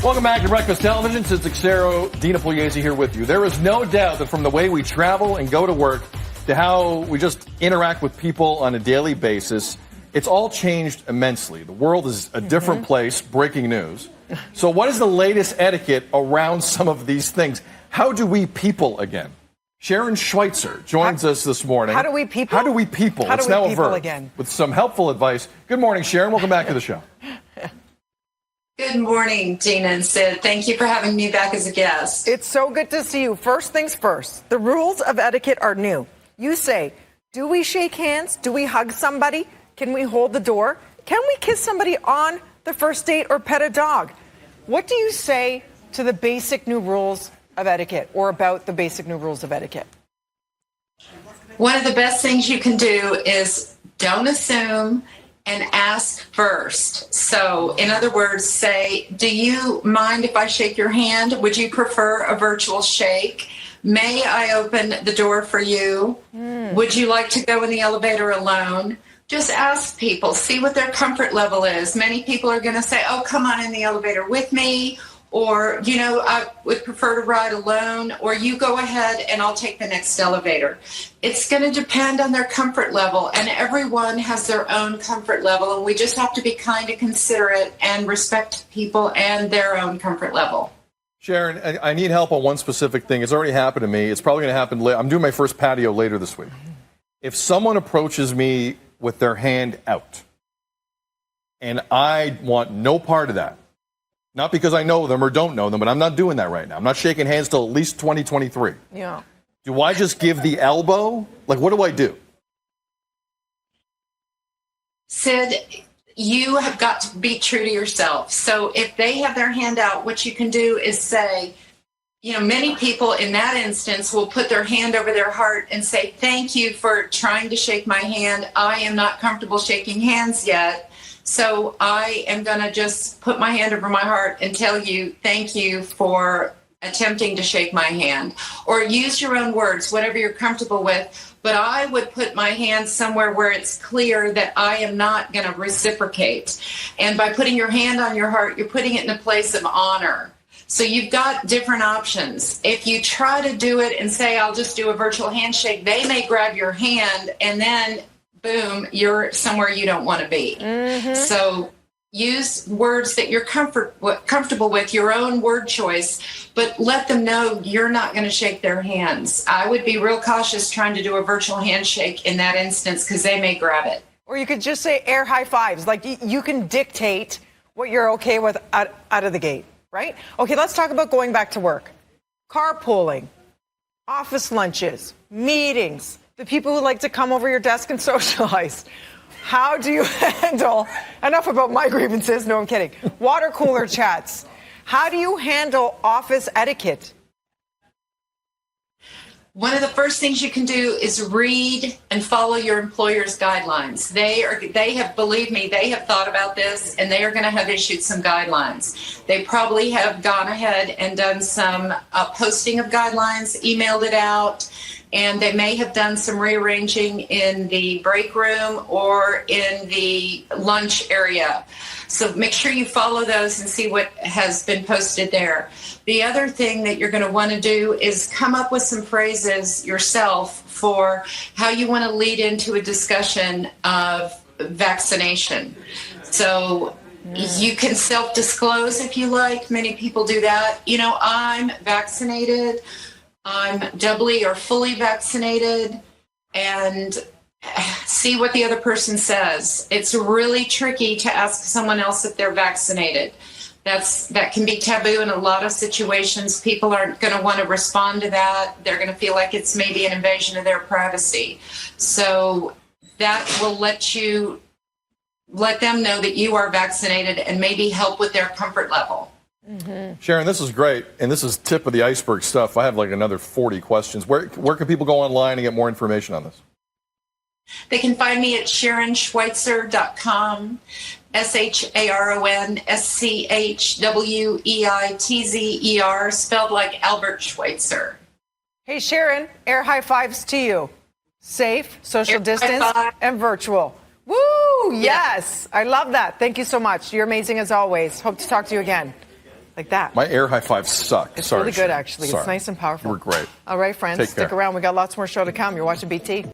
Welcome back to Breakfast Television. Sid Xero, Dina Pugliese here with you. There is no doubt that from the way we travel and go to work to how we just interact with people on a daily basis, it's all changed immensely. The world is a different place. Breaking news. So what is the latest etiquette around some of these things? How do we people again? Sharon Schweitzer joins us this morning. How do we people? How do we people? How do it's we now people a verb again? with some helpful advice. Good morning, Sharon. Welcome back to the show. Good morning, Gina and Sid. Thank you for having me back as a guest. It's so good to see you. First things first, the rules of etiquette are new. You say, do we shake hands? Do we hug somebody? Can we hold the door? Can we kiss somebody on the first date or pet a dog? What do you say to the basic new rules of etiquette or about the basic new rules of etiquette? One of the best things you can do is don't assume and ask first. So, in other words, say, do you mind if I shake your hand? Would you prefer a virtual shake? May I open the door for you? Would you like to go in the elevator alone? Just ask people, see what their comfort level is. Many people are going to say, oh, come on in the elevator with me. Or, you know, I would prefer to ride alone, or you go ahead and I'll take the next elevator. It's going to depend on their comfort level, and everyone has their own comfort level, and we just have to be kind and considerate and respect people and their own comfort level. Sharon, I need help on one specific thing. It's already happened to me. It's probably going to happen later. I'm doing my first patio later this week. If someone approaches me with their hand out, and I want no part of that, not because I know them or don't know them, but I'm not doing that right now. I'm not shaking hands till at least 2023. Yeah. Do I just give the elbow? Like, what do I do? Sid, you have got to be true to yourself. So if they have their hand out, what you can do is say, you know, many people in that instance will put their hand over their heart and say, thank you for trying to shake my hand. I am not comfortable shaking hands yet. So I am going to just put my hand over my heart and tell you, thank you for attempting to shake my hand. Or use your own words, whatever you're comfortable with. But I would put my hand somewhere where it's clear that I am not going to reciprocate. And by putting your hand on your heart, you're putting it in a place of honor. So you've got different options. If you try to do it and say, I'll just do a virtual handshake, they may grab your hand and then boom, you're somewhere you don't want to be. So use words that you're comfortable with, your own word choice, but let them know you're not going to shake their hands. I would be real cautious trying to do a virtual handshake in that instance because they may grab it. Or you could just say air high fives. Like you can dictate what you're okay with out of the gate, right? Okay, let's talk about going back to work. Carpooling, office lunches, meetings, the people who like to come over your desk and socialize. How do you handle, enough about my grievances, no, I'm kidding, water cooler chats. How do you handle office etiquette? One of the first things you can do is read and follow your employer's guidelines. They have, believe me, they have thought about this and they are going to have issued some guidelines. They probably have gone ahead and done some posting of guidelines, emailed it out, and they may have done some rearranging in the break room or in the lunch area. So make sure you follow those and see what has been posted there. The other thing that you're going to want to do is come up with some phrases yourself for how you want to lead into a discussion of vaccination. So you can self-disclose if you like. Many people do that. You know, I'm vaccinated. I'm doubly or fully vaccinated, and see what the other person says. It's really tricky to ask someone else if they're vaccinated. That can be taboo in a lot of situations. People aren't going to want to respond to that. They're going to feel like it's maybe an invasion of their privacy. So that will let them know that you are vaccinated and maybe help with their comfort level. Sharon, this is great, and this is tip of the iceberg stuff. I have like another 40 questions. Where can people go online and get more information on this? They can find me at SharonSchweitzer.com, SharonSchweitzer, spelled like Albert Schweitzer. Hey, Sharon, air high fives to you. Safe, social distance, and virtual. Woo! Yes, I love that. Thank you so much. You're amazing as always. Hope to talk to you again. Like that. My air high fives suck. It's Sorry, really good, Sharon. actually. Sorry. It's nice and powerful. You were great. All right, friends, Take stick care. around. We got lots more show to come. You're watching BT.